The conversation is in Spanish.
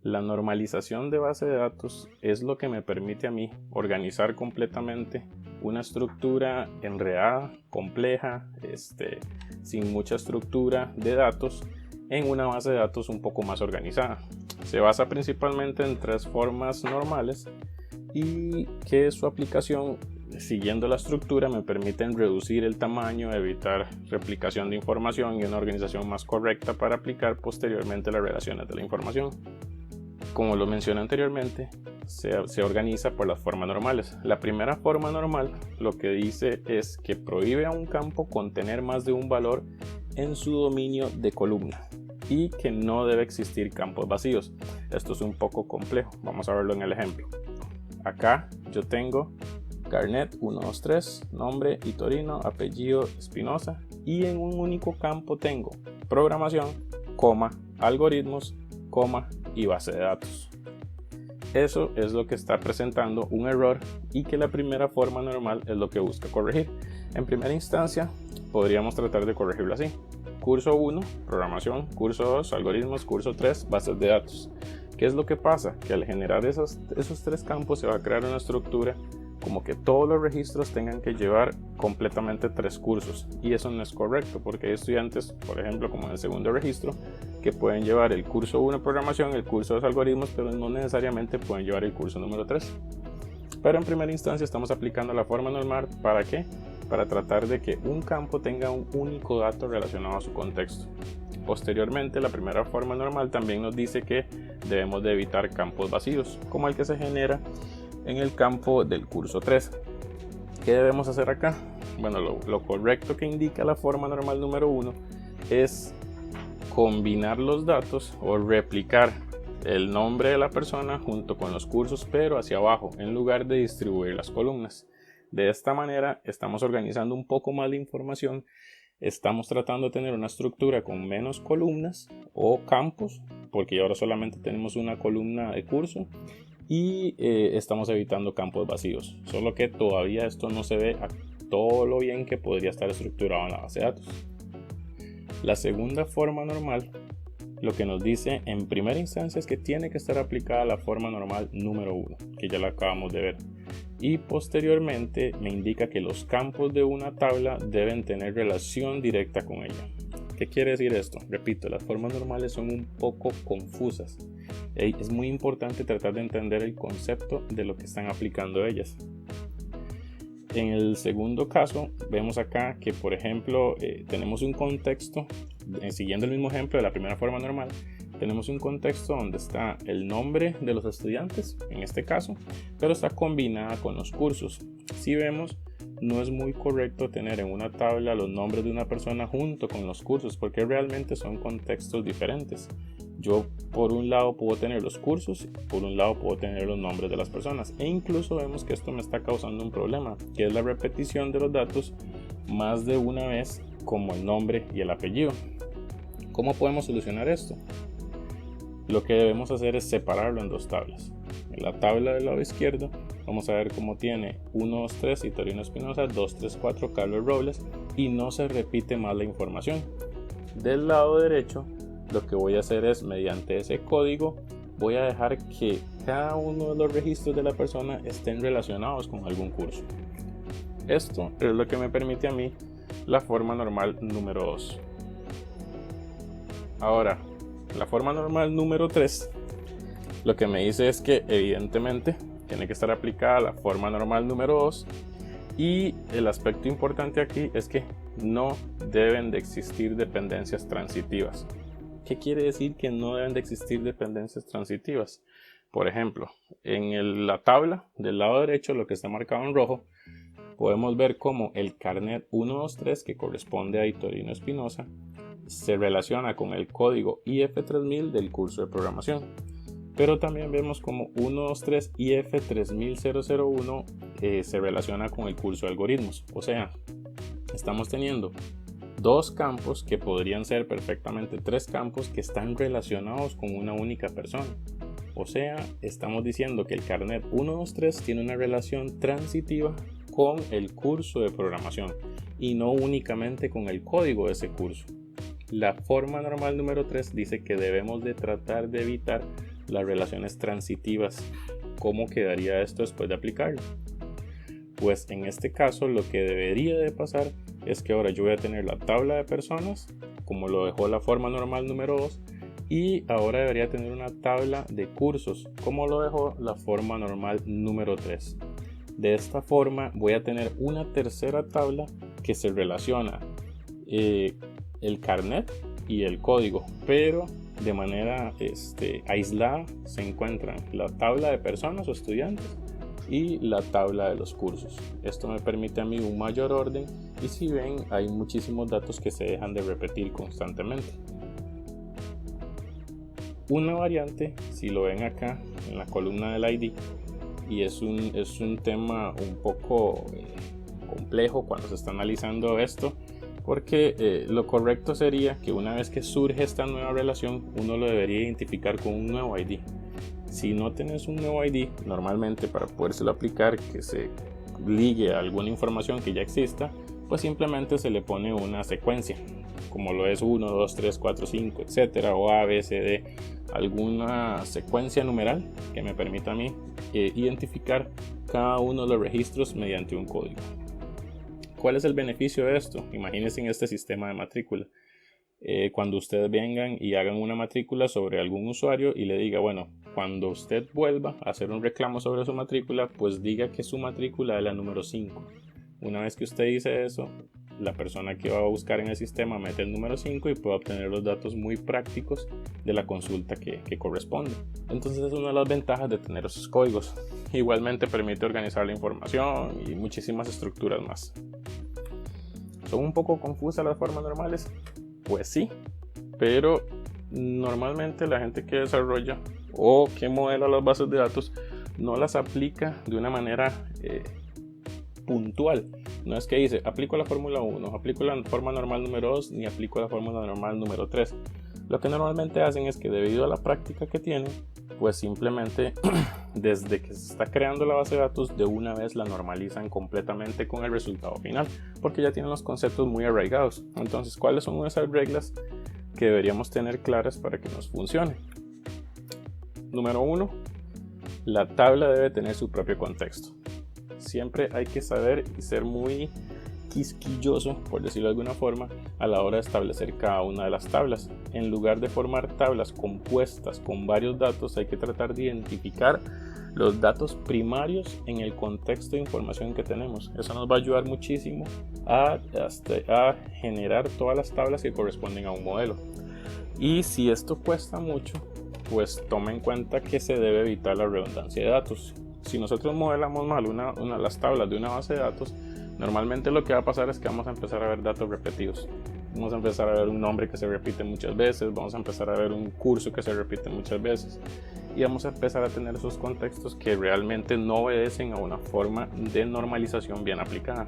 La normalización de base de datos es lo que me permite a mí organizar completamente una estructura enredada, compleja, sin mucha estructura de datos, en una base de datos un poco más organizada. Se basa principalmente en tres formas normales y que su aplicación, siguiendo la estructura, me permiten reducir el tamaño, evitar replicación de información y una organización más correcta para aplicar posteriormente las relaciones de la información. Como lo mencioné anteriormente, se organiza por las formas normales. La primera forma normal lo que dice es que prohíbe a un campo contener más de un valor en su dominio de columna y que no debe existir campos vacíos. Esto es un poco complejo, vamos a verlo en el ejemplo. Acá yo tengo Garnet 123, nombre Itorino, apellido Espinosa, y en un único campo tengo programación, algoritmos, y base de datos. Eso es lo que está presentando un error y que la primera forma normal es lo que busca corregir. En primera instancia podríamos tratar de corregirlo así: curso 1, programación; curso 2, algoritmos; curso 3, bases de datos. ¿Qué es lo que pasa? Que al generar esos tres campos se va a crear una estructura como que todos los registros tengan que llevar completamente tres cursos, y eso no es correcto, porque hay estudiantes, por ejemplo, como en el segundo registro, que pueden llevar el curso 1 programación, el curso 2 algoritmos, pero no necesariamente pueden llevar el curso número 3. Pero en primera instancia estamos aplicando la forma normal. ¿Para qué? Para tratar de que un campo tenga un único dato relacionado a su contexto. Posteriormente, la primera forma normal también nos dice que debemos de evitar campos vacíos, como el que se genera en el campo del curso 3. ¿Qué debemos hacer acá? Bueno, lo correcto que indica la forma normal número 1 es combinar los datos o replicar el nombre de la persona junto con los cursos, pero hacia abajo, en lugar de distribuir las columnas. De esta manera estamos organizando un poco más la información. Estamos tratando de tener una estructura con menos columnas o campos, porque ahora solamente tenemos una columna de curso, y estamos evitando campos vacíos, solo que todavía esto no se ve a todo lo bien que podría estar estructurado en la base de datos. La segunda forma normal lo que nos dice en primera instancia es que tiene que estar aplicada la forma normal número 1, que ya la acabamos de ver, y posteriormente me indica que los campos de una tabla deben tener relación directa con ella. ¿Qué quiere decir esto? Repito, las formas normales son un poco confusas. Es muy importante tratar de entender el concepto de lo que están aplicando ellas. En el segundo caso, vemos acá que, por ejemplo, tenemos un contexto, siguiendo el mismo ejemplo de la primera forma normal, tenemos un contexto donde está el nombre de los estudiantes, en este caso, pero está combinada con los cursos. Si vemos, no es muy correcto tener en una tabla los nombres de una persona junto con los cursos, porque realmente son contextos diferentes. Yo por un lado puedo tener los cursos, por un lado puedo tener los nombres de las personas, e incluso vemos que esto me está causando un problema, que es la repetición de los datos más de una vez, como el nombre y el apellido. ¿Cómo podemos solucionar esto? Lo que debemos hacer es separarlo en dos tablas. En la tabla del lado izquierdo vamos a ver cómo tiene 1, 2, 3 Itorino Espinosa, 2, 3, 4 Carlos Robles, y no se repite más la información. Del lado derecho lo que voy a hacer es, mediante ese código, voy a dejar que cada uno de los registros de la persona estén relacionados con algún curso. Esto es lo que me permite a mí la forma normal número 2. Ahora, la forma normal número 3 lo que me dice es que evidentemente tiene que estar aplicada la forma normal número 2, y el aspecto importante aquí es que no deben de existir dependencias transitivas. ¿Qué quiere decir que no deben de existir dependencias transitivas? Por ejemplo, en la tabla del lado derecho, lo que está marcado en rojo, podemos ver cómo el carnet 123, que corresponde a Itorino Espinosa, se relaciona con el código IF3000 del curso de programación. Pero también vemos como 123 IF30001 se relaciona con el curso de algoritmos. O sea, estamos teniendo dos campos que podrían ser perfectamente tres campos que están relacionados con una única persona. O sea, estamos diciendo que el carnet 123 tiene una relación transitiva con el curso de programación y no únicamente con el código de ese curso. La forma normal número 3 dice que debemos de tratar de evitar las relaciones transitivas. ¿Cómo quedaría esto después de aplicarlo? Pues en este caso lo que debería de pasar es que ahora yo voy a tener la tabla de personas, como lo dejó la forma normal número 2, y ahora debería tener una tabla de cursos, como lo dejó la forma normal número 3. De esta forma voy a tener una tercera tabla que se relaciona el carnet y el código, pero de manera aislada se encuentran la tabla de personas o estudiantes y la tabla de los cursos. Esto me permite a mí un mayor orden y si ven hay muchísimos datos que se dejan de repetir constantemente. Una variante, si lo ven acá en la columna del ID, y es un tema un poco complejo cuando se está analizando esto, porque lo correcto sería que una vez que surge esta nueva relación uno lo debería identificar con un nuevo ID. Si no tenés un nuevo ID, normalmente para podérselo aplicar que se ligue a alguna información que ya exista, pues simplemente se le pone una secuencia, como lo es 1, 2, 3, 4, 5, etcétera, o A, B, C, D, alguna secuencia numeral que me permita a mí identificar cada uno de los registros mediante un código. ¿Cuál es el beneficio de esto? Imagínense en este sistema de matrícula. Cuando ustedes vengan y hagan una matrícula sobre algún usuario y le diga, bueno, cuando usted vuelva a hacer un reclamo sobre su matrícula, pues diga que su matrícula es la número 5. Una vez que usted dice eso, la persona que va a buscar en el sistema mete el número 5 y puede obtener los datos muy prácticos de la consulta que corresponde. Entonces es una de las ventajas de tener esos códigos. Igualmente permite organizar la información y muchísimas estructuras más. ¿Son un poco confusas las formas normales? Pues sí, pero normalmente la gente que desarrolla o que modela las bases de datos no las aplica de una manera puntual. No es que dice aplico la fórmula 1, aplico la forma normal número 2, ni aplico la fórmula normal número 3. Lo que normalmente hacen es que debido a la práctica que tienen, pues simplemente desde que se está creando la base de datos de una vez la normalizan completamente con el resultado final, porque ya tienen los conceptos muy arraigados. Entonces, ¿cuáles son esas reglas que deberíamos tener claras para que nos funcione? Número 1, la tabla debe tener su propio contexto. Siempre hay que saber y ser muy quisquilloso, por decirlo de alguna forma, a la hora de establecer cada una de las tablas. En lugar de formar tablas compuestas con varios datos, hay que tratar de identificar los datos primarios en el contexto de información que tenemos. Eso nos va a ayudar muchísimo a generar todas las tablas que corresponden a un modelo. Y si esto cuesta mucho, pues toma en cuenta que se debe evitar la redundancia de datos. Si nosotros modelamos mal las tablas de una base de datos, normalmente lo que va a pasar es que vamos a empezar a ver datos repetidos. Vamos a empezar a ver un nombre que se repite muchas veces, vamos a empezar a ver un curso que se repite muchas veces y vamos a empezar a tener esos contextos que realmente no obedecen a una forma de normalización bien aplicada.